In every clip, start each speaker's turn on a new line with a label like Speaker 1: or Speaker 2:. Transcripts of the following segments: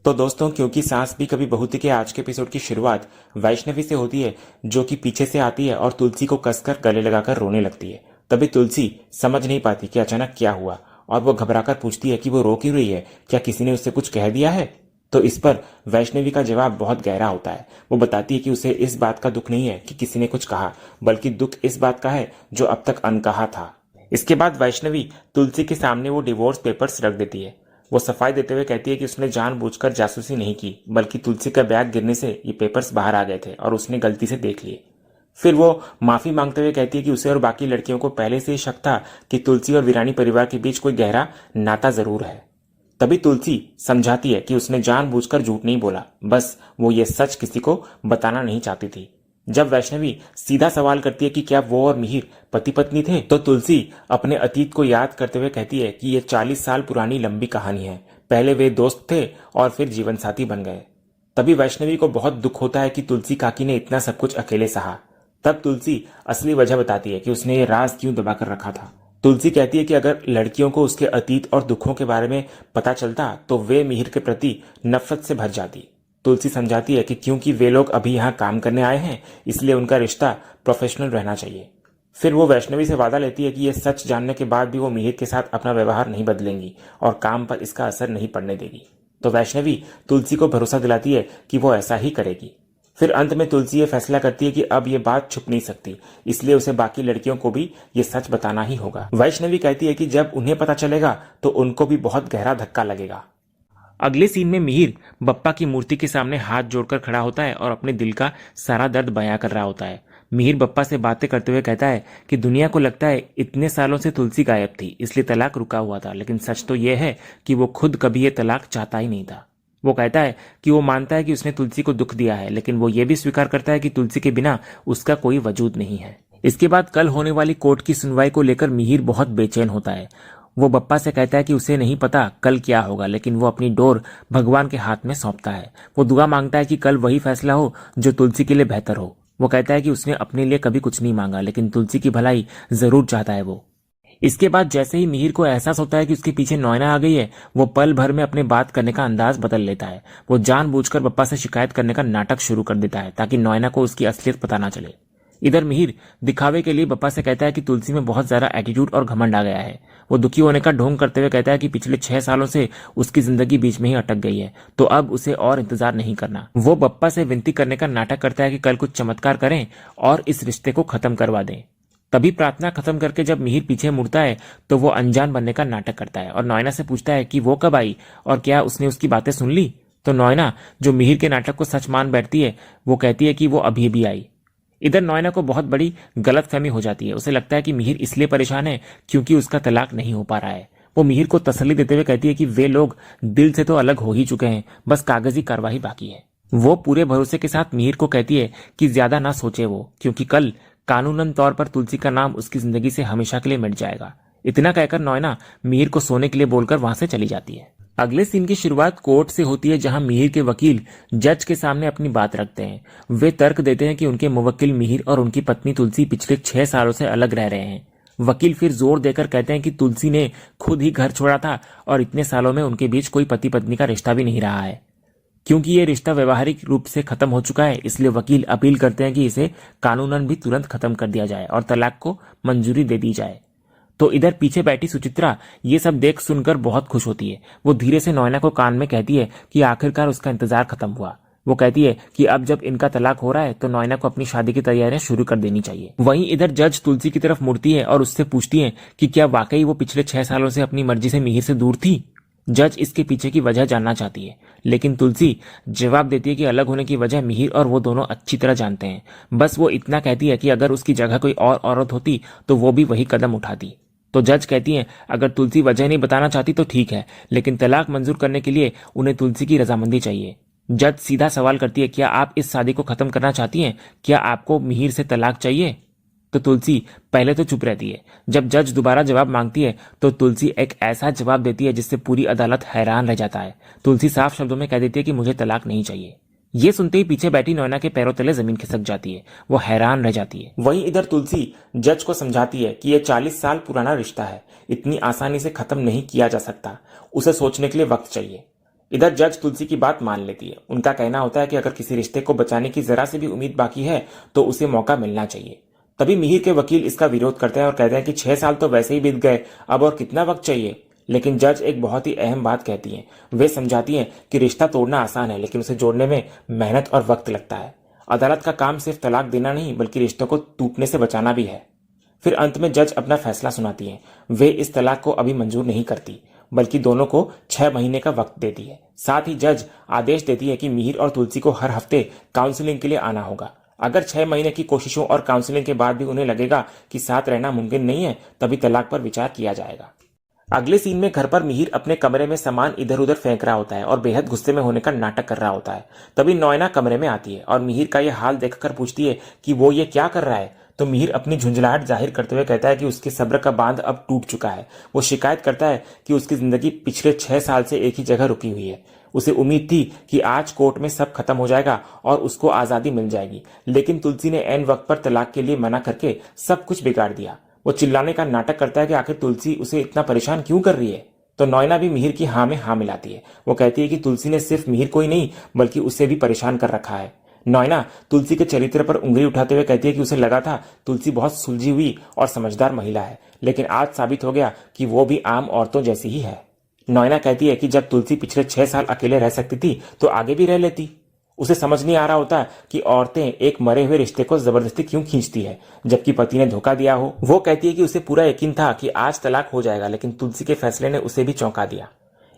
Speaker 1: तो दोस्तों, क्योंकि सास भी कभी बहू थी के आज के एपिसोड की शुरुआत वैष्णवी से होती है, जो कि पीछे से आती है और तुलसी को कसकर गले लगाकर रोने लगती है। तभी तुलसी समझ नहीं पाती कि अचानक क्या हुआ और वो घबराकर पूछती है कि वो रो क्यों रही है, क्या किसी ने उससे कुछ कह दिया है। तो इस पर वैष्णवी का जवाब बहुत गहरा होता है। वो बताती है कि उसे इस बात का दुख नहीं है कि किसी ने कुछ कहा, बल्कि दुख इस बात का है जो अब तक अनकहा था। इसके बाद वैष्णवी तुलसी के सामने वो डिवोर्स पेपर्स रख देती है। वो सफाई देते हुए कहती है कि उसने जानबूझकर जासूसी नहीं की, बल्कि तुलसी का बैग गिरने से ये पेपर्स बाहर आ गए थे और उसने गलती से देख लिए। फिर वो माफी मांगते हुए कहती है कि उसे और बाकी लड़कियों को पहले से ही शक था कि तुलसी और वीरानी परिवार के बीच कोई गहरा नाता जरूर है। तभी तुलसी समझाती है कि उसने जानबूझकर झूठ नहीं बोला, बस वो ये सच किसी को बताना नहीं चाहती थी। जब वैष्णवी सीधा सवाल करती है कि क्या वो और मिहिर पति पत्नी थे, तो तुलसी अपने अतीत को याद करते हुए कहती है कि ये 40 साल पुरानी लंबी कहानी है। पहले वे दोस्त थे और फिर जीवन साथी बन गए। तभी वैष्णवी को बहुत दुख होता है कि तुलसी काकी ने इतना सब कुछ अकेले सहा। तब तुलसी असली वजह बताती है कि उसने ये राज क्यों दबाकर रखा था। तुलसी कहती है कि अगर लड़कियों को उसके अतीत और दुखों के बारे में पता चलता तो वे मिहिर के प्रति नफरत से भर जाती। तुलसी समझाती है कि क्योंकि वे लोग अभी यहाँ काम करने आए हैं, इसलिए उनका रिश्ता प्रोफेशनल रहना चाहिए। फिर वो वैष्णवी से वादा लेती है कि ये सच जानने के बाद भी वो मिहिर के साथ अपना व्यवहार नहीं बदलेंगी और काम पर इसका असर नहीं पड़ने देगी। तो वैष्णवी तुलसी को भरोसा दिलाती है कि वो ऐसा ही करेगी। फिर अंत में तुलसी ये फैसला करती है कि अब ये बात छुप नहीं सकती, इसलिए उसे बाकी लड़कियों को भी ये सच बताना ही होगा। वैष्णवी कहती है कि जब उन्हें पता चलेगा तो उनको भी बहुत गहरा धक्का लगेगा। अगले सीन में मिहिर बप्पा की मूर्ति के सामने हाथ जोड़कर खड़ा होता है और अपने दिल का सारा दर्द बयां कर रहा होता है। मिहिर बप्पा से बातें करते हुए कहता है कि दुनिया को लगता है इतने सालों से तुलसी गायब थी, इसलिए तलाक रुका हुआ था, लेकिन सच तो यह है कि वो खुद कभी ये तलाक चाहता ही नहीं था। वो कहता है कि वो मानता है कि उसने तुलसी को दुख दिया है, लेकिन वो ये भी स्वीकार करता है कि तुलसी के बिना उसका कोई वजूद नहीं है। इसके बाद कल होने वाली कोर्ट की सुनवाई को लेकर मिहिर बहुत बेचैन होता है। वो बप्पा से कहता है कि उसे नहीं पता कल क्या होगा, लेकिन वो अपनी डोर भगवान के हाथ में सौंपता है। वो दुआ मांगता है कि कल वही फैसला हो जो तुलसी के लिए बेहतर हो। वो कहता है कि उसने अपने लिए कभी कुछ नहीं मांगा, लेकिन तुलसी की भलाई जरूर चाहता है वो। इसके बाद जैसे ही मिहिर को एहसास होता है कि उसके पीछे नैना आ गई है, वो पल भर में अपने बात करने का अंदाज बदल लेता है। वो जानबूझकर बप्पा से शिकायत करने का नाटक शुरू कर देता है ताकि नैना को उसकी असलियत पता ना चले। इधर मिहिर दिखावे के लिए बप्पा से कहता है कि तुलसी में बहुत ज्यादा एटीट्यूड और घमंड आ गया है। वो दुखी होने का ढोंग करते हुए कहता है कि पिछले 6 सालों से उसकी जिंदगी बीच में ही अटक गई है, तो अब उसे और इंतजार नहीं करना। वो बप्पा से विनती करने का नाटक करता है कि कल कुछ चमत्कार करें और इस रिश्ते को खत्म करवा दें। तभी प्रार्थना खत्म करके जब मिहिर पीछे मुड़ता है तो वो अनजान बनने का नाटक करता है और नैना से पूछता है कि वो कब आई और क्या उसने उसकी बातें सुन ली। तो नैना, जो मिहिर के नाटक को सच मान बैठती है, वो कहती है कि वो अभी भी आई। इधर नैना को बहुत बड़ी गलतफहमी हो जाती है। उसे लगता है कि मिहिर इसलिए परेशान है क्योंकि उसका तलाक नहीं हो पा रहा है। वो मिहिर को तसल्ली देते हुए कहती है कि वे लोग दिल से तो अलग हो ही चुके हैं, बस कागजी कार्रवाई बाकी है। वो पूरे भरोसे के साथ मिहिर को कहती है कि ज्यादा ना सोचे वो, क्योंकि कल कानूनन तौर पर तुलसी का नाम उसकी जिंदगी से हमेशा के लिए मिट जाएगा। इतना कहकर नैना मिहिर को सोने के लिए बोलकर वहां से चली जाती है। अगले सीन की शुरुआत कोर्ट से होती है, जहां मिहिर के वकील जज के सामने अपनी बात रखते हैं। वे तर्क देते हैं कि उनके मुवक्किल मिहिर और उनकी पत्नी तुलसी पिछले 6 सालों से अलग रह रहे हैं। वकील फिर जोर देकर कहते हैं कि तुलसी ने खुद ही घर छोड़ा था और इतने सालों में उनके बीच कोई पति पत्नी का रिश्ता भी नहीं रहा है। क्योंकि ये रिश्ता व्यवहारिक रूप से खत्म हो चुका है, इसलिए वकील अपील करते हैं कि इसे कानूनन भी तुरंत खत्म कर दिया जाए और तलाक को मंजूरी दे दी जाए। तो इधर पीछे बैठी सुचित्रा ये सब देख सुनकर बहुत खुश होती है। वो धीरे से नैना को कान में कहती है कि आखिरकार उसका इंतजार खत्म हुआ। वो कहती है कि अब जब इनका तलाक हो रहा है तो नैना को अपनी शादी की तैयारियां शुरू कर देनी चाहिए। वहीं इधर जज तुलसी की तरफ मुड़ती है और उससे पूछती है कि क्या वाकई वो पिछले 6 सालों से अपनी मर्जी से मिहिर से दूर थी। जज इसके पीछे की वजह जानना चाहती है, लेकिन तुलसी जवाब देती है कि अलग होने की वजह मिहिर और वो दोनों अच्छी तरह जानते हैं। बस वो इतना कहती है कि अगर उसकी जगह कोई और औरत होती तो वो भी वही कदम उठाती। तो जज कहती है अगर तुलसी वजह नहीं बताना चाहती तो ठीक है, लेकिन तलाक मंजूर करने के लिए उन्हें तुलसी की रजामंदी चाहिए। जज सीधा सवाल करती है, क्या आप इस शादी को खत्म करना चाहती हैं? क्या आपको मिहिर से तलाक चाहिए? तो तुलसी पहले तो चुप रहती है। जब जज दोबारा जवाब मांगती है तो तुलसी एक ऐसा जवाब देती है जिससे पूरी अदालत हैरान रह जाता है। तुलसी साफ शब्दों में कह देती है कि मुझे तलाक नहीं चाहिए। ये सुनते ही पीछे बैठी नैना के पैरों तले जमीन खिसक जाती है। वो हैरान रह जाती है। वहीं इधर तुलसी जज को समझाती है कि यह 40 साल पुराना रिश्ता है, इतनी आसानी से खत्म नहीं किया जा सकता, उसे सोचने के लिए वक्त चाहिए। इधर जज तुलसी की बात मान लेती है। उनका कहना होता है कि अगर किसी रिश्ते को बचाने की जरा से भी उम्मीद बाकी है तो उसे मौका मिलना चाहिए। तभी मिहिर के वकील इसका विरोध करते हैं और कहते हैं कि 6 साल तो वैसे ही बीत गए, अब और कितना वक्त चाहिए। लेकिन जज एक बहुत ही अहम बात कहती हैं। वे समझाती हैं कि रिश्ता तोड़ना आसान है, लेकिन उसे जोड़ने में मेहनत और वक्त लगता है। अदालत का काम सिर्फ तलाक देना नहीं बल्कि रिश्तों को टूटने से बचाना भी है। फिर अंत में जज अपना फैसला सुनाती हैं। वे इस तलाक को अभी मंजूर नहीं करती बल्कि दोनों को 6 महीने का वक्त देती है। साथ ही जज आदेश देती है कि मिहिर और तुलसी को हर हफ्ते काउंसलिंग के लिए आना होगा। अगर 6 महीने की कोशिशों और काउंसलिंग के बाद भी उन्हें लगेगा कि साथ रहना मुमकिन नहीं है, तभी तलाक पर विचार किया जाएगा। अगले सीन में घर पर मिहिर अपने कमरे में सामान इधर उधर फेंक रहा होता है और बेहद गुस्से में होने का नाटक कर रहा होता है। तभी नॉयना कमरे में आती है और मिहिर का यह हाल देखकर पूछती है कि वो ये क्या कर रहा है। तो मिहिर अपनी झुंझलाहट जाहिर करते हुए कहता है कि उसके सब्र का बांध अब टूट चुका है। वो शिकायत करता है कि उसकी जिंदगी पिछले 6 साल से एक ही जगह रुकी हुई है। उसे उम्मीद थी कि आज कोर्ट में सब खत्म हो जाएगा और उसको आजादी मिल जाएगी, लेकिन तुलसी ने ऐन वक्त पर तलाक के लिए मना करके सब कुछ बिगाड़ दिया। वो चिल्लाने का नाटक करता है कि आखिर तुलसी उसे इतना परेशान क्यों कर रही है। तो नॉयना भी मिहिर की हाँ में हाँ मिलाती है। वो कहती है कि तुलसी ने सिर्फ मिहिर को ही नहीं बल्कि उसे भी परेशान कर रखा है। नॉयना तुलसी के चरित्र पर उंगली उठाते हुए कहती है कि उसे लगा था तुलसी बहुत सुलझी हुई और समझदार महिला है, लेकिन आज साबित हो गया कि वो भी आम औरतों जैसी ही है। नॉयना कहती है कि जब तुलसी पिछले 6 साल अकेले रह सकती थी तो आगे भी रह लेती। उसे समझ नहीं आ रहा होता कि औरतें एक मरे हुए रिश्ते को जबरदस्ती क्यों खींचती है जबकि पति ने धोखा दिया हो। वो कहती है कि उसे पूरा यकीन था कि आज तलाक हो जाएगा, लेकिन तुलसी के फैसले ने उसे भी चौंका दिया।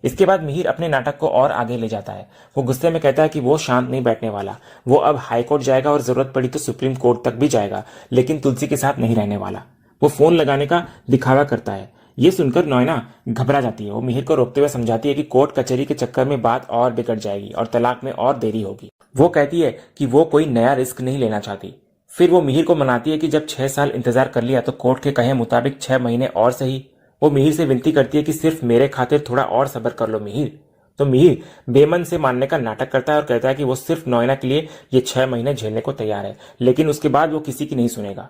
Speaker 1: इसके बाद मिहिर अपने नाटक को और आगे ले जाता है। वो गुस्से में कहता है कि वो शांत नहीं बैठने वाला। वो अब हाई कोर्ट जाएगा और जरूरत पड़ी तो सुप्रीम कोर्ट तक भी जाएगा, लेकिन तुलसी के साथ नहीं रहने वाला। वो फोन लगाने का दिखावा करता है। ये सुनकर नॉयना घबरा जाती है। वो मिहिर को रोकते हुए समझाती है कि कोर्ट कचहरी के चक्कर में बात और बिगड़ जाएगी और तलाक में और देरी होगी। वो कहती है कि वो कोई नया रिस्क नहीं लेना चाहती। फिर वो मिहिर को मनाती है कि जब 6 साल इंतजार कर लिया तो कोर्ट के कहे मुताबिक 6 महीने और सही। वो मिहिर से विनती करती है कि सिर्फ मेरे खातिर थोड़ा और सब्र कर लो मिहिर। तो मिहिर बेमन से मानने का नाटक करता है और कहता है कि वो सिर्फ नॉयना के लिए ये 6 महीने झेलने को तैयार है, लेकिन उसके बाद वो किसी की नहीं सुनेगा।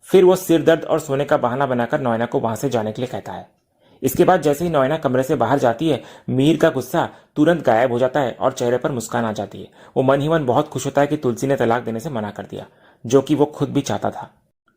Speaker 1: फिर वो सिर दर्द और सोने का बहाना बनाकर नॉयना को वहां से जाने के लिए कहता है। इसके बाद जैसे ही नॉयना कमरे से बाहर जाती है, मिहिर का गुस्सा तुरंत गायब हो जाता है और चेहरे पर मुस्कान आ जाती है। वो मन ही मन बहुत खुश होता है कि तुलसी ने तलाक देने से मना कर दिया, जो कि वो खुद भी चाहता था।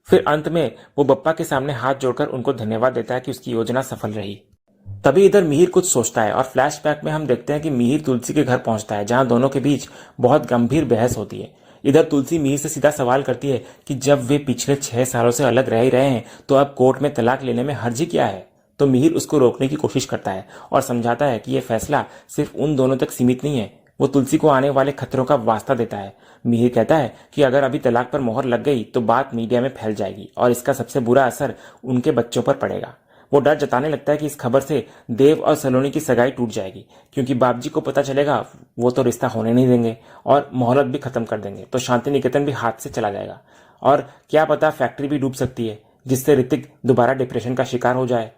Speaker 1: फिर अंत में वो बप्पा के सामने हाथ जोड़कर उनको धन्यवाद देता है कि उसकी योजना सफल रही। तभी इधर मिहिर कुछ सोचता है और फ्लैशबैक में हम देखते हैं कि मिहिर तुलसी के घर पहुंचता है, जहां दोनों के बीच बहुत गंभीर बहस होती है। इधर तुलसी मिहिर से सीधा सवाल करती है कि जब वे पिछले 6 सालों से अलग रह ही रहे हैं तो अब कोर्ट में तलाक लेने में हर्जी क्या है। तो मिहिर उसको रोकने की कोशिश करता है और समझाता है कि यह फैसला सिर्फ उन दोनों तक सीमित नहीं है। वो तुलसी को आने वाले खतरों का वास्ता देता है। मिहिर कहता है कि अगर अभी तलाक पर मोहर लग गई तो बात मीडिया में फैल जाएगी और इसका सबसे बुरा असर उनके बच्चों पर पड़ेगा। वो डर जताने लगता है कि इस खबर से देव और सलोनी की सगाई टूट जाएगी, क्योंकि बाबजी को पता चलेगा वो तो रिश्ता होने नहीं देंगे और मोहलत भी खत्म कर देंगे, तो शांति निकेतन भी हाथ से चला जाएगा और क्या पता फैक्ट्री भी डूब सकती है, जिससे ऋतिक दोबारा डिप्रेशन का शिकार हो जाए।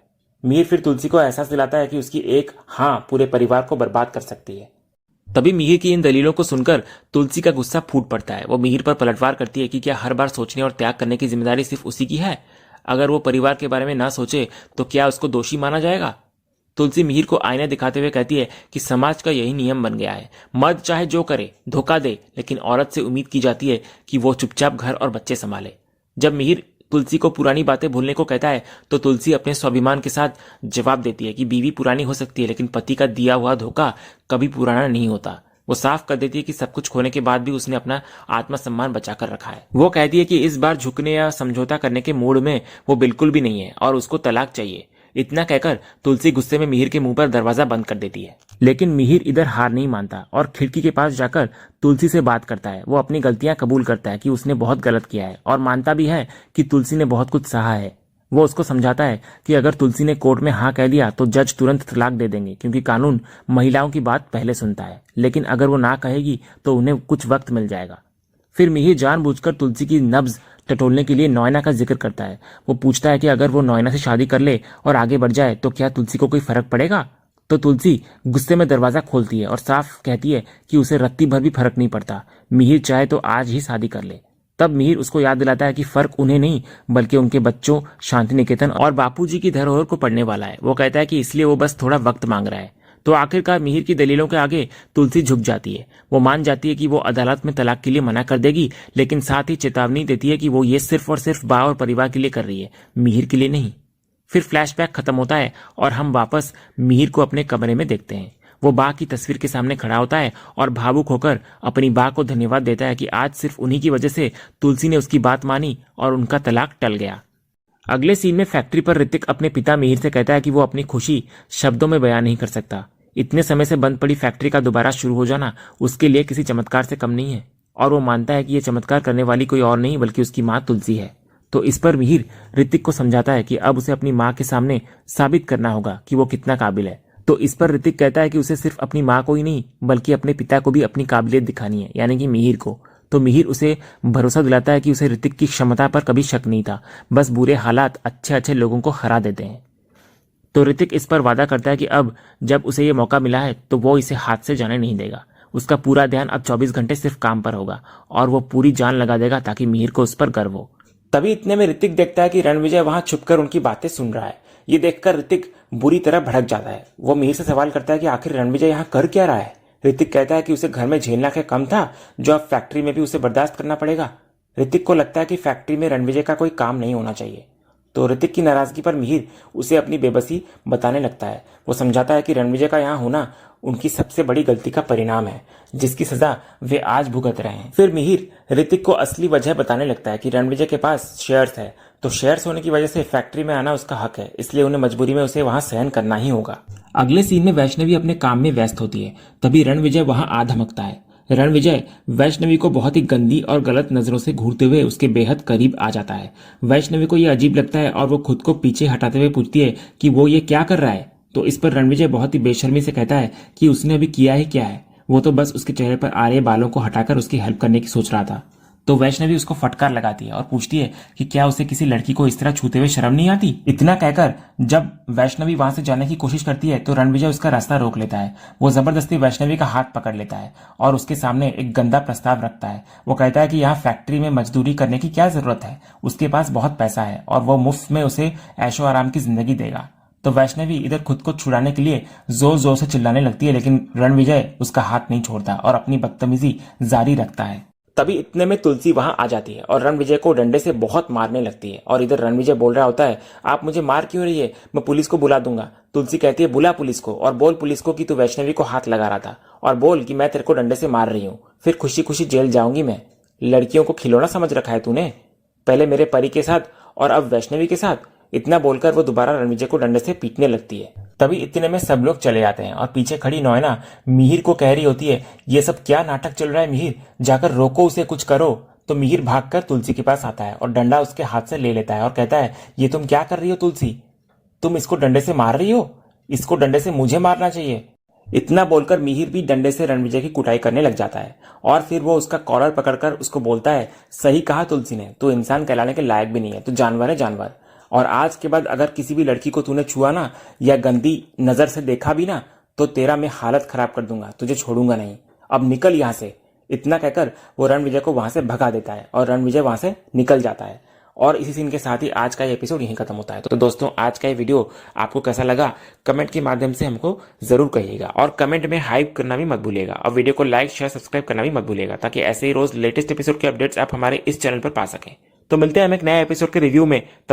Speaker 1: मीर फिर तुलसी को एहसास दिलाता है कि उसकी एक हाँ पूरे परिवार को बर्बाद कर सकती है। तभी मिहिर की इन दलीलों को सुनकर तुलसी का गुस्सा फूट पड़ता है। वो मिहिर पर पलटवार करती है कि क्या हर बार सोचने और त्याग करने की जिम्मेदारी सिर्फ उसी की है? अगर वो परिवार के बारे में ना सोचे तो क्या उसको दोषी माना जाएगा? तुलसी मिहिर को आईना दिखाते हुए कहती है कि समाज का यही नियम बन गया है, मर्द चाहे जो करे धोखा दे, लेकिन औरत से उम्मीद की जाती है कि वो चुपचाप घर और बच्चे संभाले। जब मिहिर तुलसी को पुरानी बातें भूलने को कहता है तो तुलसी अपने स्वाभिमान के साथ जवाब देती है कि बीवी पुरानी हो सकती है, लेकिन पति का दिया हुआ धोखा कभी पुराना नहीं होता। वो साफ कर देती है कि सब कुछ खोने के बाद भी उसने अपना आत्मसम्मान बचाकर रखा है। वो कहती है कि इस बार झुकने या समझौता करने के मूड में वो बिल्कुल भी नहीं है और उसको तलाक चाहिए। इतना कहकर तुलसी गुस्से में मिहिर के मुंह पर दरवाजा बंद कर देती है, लेकिन मिहिर इधर हार नहीं मानता और खिड़की के पास जाकर तुलसी से बात करता है। वो अपनी गलतियां कबूल करता है कि उसने बहुत गलत किया है और मानता भी है कि तुलसी ने बहुत कुछ सहा है। वो उसको समझाता है कि अगर तुलसी ने कोर्ट में हाँ कह दिया तो जज तुरंत तलाक दे देंगे, क्योंकि कानून महिलाओं की बात पहले सुनता है, लेकिन अगर वो ना कहेगी तो उन्हें कुछ वक्त मिल जाएगा। फिर मिहिर जानबूझकर तुलसी की नब्ज टटोलने के लिए नॉयना का जिक्र करता है। वो पूछता है कि अगर वो नॉयना से शादी कर ले और आगे बढ़ जाए तो क्या तुलसी को कोई फर्क पड़ेगा? तो तुलसी गुस्से में दरवाजा खोलती है और साफ कहती है कि उसे रत्ती भर भी फर्क नहीं पड़ता, मिहिर चाहे तो आज ही शादी कर ले। तब मिहिर उसको याद दिलाता है कि फर्क उन्हें नहीं बल्कि उनके बच्चों, शांति निकेतन और बापूजी की धरोहर को पड़ने वाला है। वो कहता है कि इसलिए वो बस थोड़ा वक्त मांग रहा है। तो आखिरकार मिहिर की दलीलों के आगे तुलसी झुक जाती है। वो मान जाती है कि वो अदालत में तलाक के लिए मना कर देगी, लेकिन साथ ही चेतावनी देती है कि वो ये सिर्फ और सिर्फ बा और परिवार के लिए कर रही है, मिहिर के लिए नहीं। फिर फ्लैशबैक खत्म होता है और हम वापस मिहिर को अपने कमरे में देखते हैं। वो बा की तस्वीर के सामने खड़ा होता है और भावुक होकर अपनी बा को धन्यवाद देता है कि आज सिर्फ उन्हीं की वजह से तुलसी ने उसकी बात मानी और उनका तलाक टल गया। अगले सीन में फैक्ट्री पर ऋतिक अपने पिता मिहिर से कहता है कि वो अपनी खुशी शब्दों में बयान नहीं कर सकता। इतने समय से बंद पड़ी फैक्ट्री का दोबारा शुरू हो जाना उसके लिए किसी चमत्कार से कम नहीं है, और वो मानता है कि यह चमत्कार करने वाली कोई और नहीं बल्कि उसकी माँ तुलसी है। तो इस पर मिहिर ऋतिक को समझाता है कि अब उसे अपनी माँ के सामने साबित करना होगा कि वो कितना काबिल है। तो इस पर ऋतिक कहता है कि उसे सिर्फ अपनी माँ को ही नहीं बल्कि अपने पिता को भी अपनी काबिलियत दिखानी है, यानी कि मिहिर को। तो मिहिर उसे भरोसा दिलाता है कि उसे ऋतिक की क्षमता पर कभी शक नहीं था, बस बुरे हालात अच्छे अच्छे लोगों को हरा देते हैं। तो ऋतिक इस पर वादा करता है कि अब जब उसे ये मौका मिला है तो वो इसे हाथ से जाने नहीं देगा। उसका पूरा ध्यान अब 24 घंटे सिर्फ काम पर होगा और वो पूरी जान लगा देगा ताकि मिहिर को उस पर गर्व हो। तभी इतने में ऋतिक देखता है कि रणविजय वहां छुपकर उनकी बातें सुन रहा है। ये देखकर ऋतिक बुरी तरह भड़क जाता है। वो मिहिर से सवाल करता है कि आखिर रणविजय यहाँ कर क्या रहा है। ऋतिक कहता है कि उसे घर में झेलना क्या कम था जो अब फैक्ट्री में भी उसे बर्दाश्त करना पड़ेगा। ऋतिक को लगता है कि फैक्ट्री में रणविजय का कोई काम नहीं होना चाहिए। तो ऋतिक की नाराजगी पर मिहिर उसे अपनी बेबसी बताने लगता है। वो समझाता है कि रणविजय का यहाँ होना उनकी सबसे बड़ी गलती का परिणाम है, जिसकी सजा वे आज भुगत रहे हैं। फिर मिहिर ऋतिक को असली वजह बताने लगता है कि रणविजय के पास शेयर्स है, तो शेयर्स होने की वजह से फैक्ट्री में आना उसका हक है, इसलिए उन्हें मजबूरी में उसे वहां सहन करना ही होगा। अगले सीन में वैष्णवी अपने काम में व्यस्त होती है। तभी रणविजय वहां आ धमकता है। रणविजय वैष्णवी को बहुत ही गंदी और गलत नजरों से घूरते हुए उसके बेहद करीब आ जाता है। वैष्णवी को यह अजीब लगता है और वो खुद को पीछे हटाते हुए पूछती है कि वो ये क्या कर रहा है। तो इस पर रणविजय बहुत ही बेशर्मी से कहता है कि उसने अभी किया ही क्या है, वो तो बस उसके चेहरे पर आ रहे बालों को हटाकर उसकी हेल्प करने की सोच रहा था। तो वैष्णवी उसको फटकार लगाती है और पूछती है कि क्या उसे किसी लड़की को इस तरह छूते हुए शर्म नहीं आती। इतना कहकर जब वैष्णवी वहां से जाने की कोशिश करती है तो रणविजय उसका रास्ता रोक लेता है। वो जबरदस्ती वैष्णवी का हाथ पकड़ लेता है और उसके सामने एक गंदा प्रस्ताव रखता है। वो कहता है कि यहाँ फैक्ट्री में मजदूरी करने की क्या जरूरत है, उसके पास बहुत पैसा है और वो मुफ्त में उसे ऐशो आराम की जिंदगी देगा। तो वैष्णवी इधर खुद को छुड़ाने के लिए जोर जोर से चिल्लाने लगती है, लेकिन रणविजय उसका हाथ नहीं छोड़ता और अपनी बदतमीजी जारी रखता है। तभी इतने में तुलसी वहां आ जाती है और रणविजय को डंडे से बहुत मारने लगती है। और इधर रणविजय बोल रहा होता है, आप मुझे मार क्यों रही है, मैं पुलिस को बुला दूंगा। तुलसी कहती है, बुला पुलिस को और बोल पुलिस को कि तू वैष्णवी को हाथ लगा रहा था, और बोल कि मैं तेरे को डंडे से मार रही हूं, फिर खुशी खुशी जेल जाऊंगी मैं। लड़कियों को खिलौना समझ रखा है तूने, पहले मेरे परी के साथ और अब वैष्णवी के साथ। इतना बोलकर वो दोबारा रणविजय को डंडे से पीटने लगती है। तभी इतने में सब लोग चले जाते हैं और पीछे खड़ी नोएना मिहिर को कह रही होती है, ये सब क्या नाटक चल रहा है मिहिर, जाकर रोको उसे, कुछ करो। तो मिहिर भागकर तुलसी के पास आता है और डंडा उसके हाथ से ले लेता है और कहता है, ये तुम क्या कर रही हो तुलसी, तुम इसको डंडे से मार रही हो, इसको डंडे से मुझे मारना चाहिए। इतना बोलकर मिहिर भी डंडे से रणविजय की कुटाई करने लग जाता है और फिर वो उसका कॉलर पकड़कर उसको बोलता है, सही कहा तुलसी ने, तू इंसान कहलाने के लायक भी नहीं है, तू जानवर है जानवर। और आज के बाद अगर किसी भी लड़की को तूने छुआ ना या गंदी नजर से देखा भी ना तो तेरा मैं हालत खराब कर दूंगा, तुझे छोड़ूंगा नहीं, अब निकल यहां से। इतना कहकर वो रणविजय को वहां से भगा देता है और रणविजय वहां से निकल जाता है। और इसी सीन के साथ ही आज का ये एपिसोड यहीं खत्म होता है। तो दोस्तों, आज का ये वीडियो आपको कैसा लगा कमेंट के माध्यम से हमको जरूर कहिएगा और कमेंट में हाइप करना भी मत भूलिएगा और वीडियो को लाइक शेयर सब्सक्राइब करना भी मत भूलिएगा, ताकि ऐसे ही रोज लेटेस्ट एपिसोड के अपडेट्स आप हमारे इस चैनल पर पा सकें। तो मिलते हैं हम एक नए एपिसोड के रिव्यू में। तब